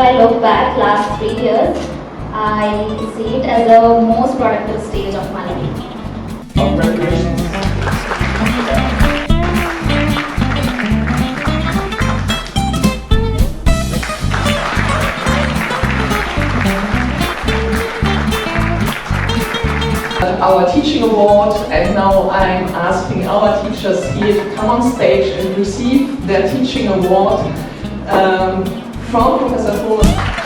I look back last 3 years, I see it as the most productive stage of my life. Congratulations. Our teaching award, and now I'm asking our teachers here to come on stage and receive their teaching award from Professor Fuhr.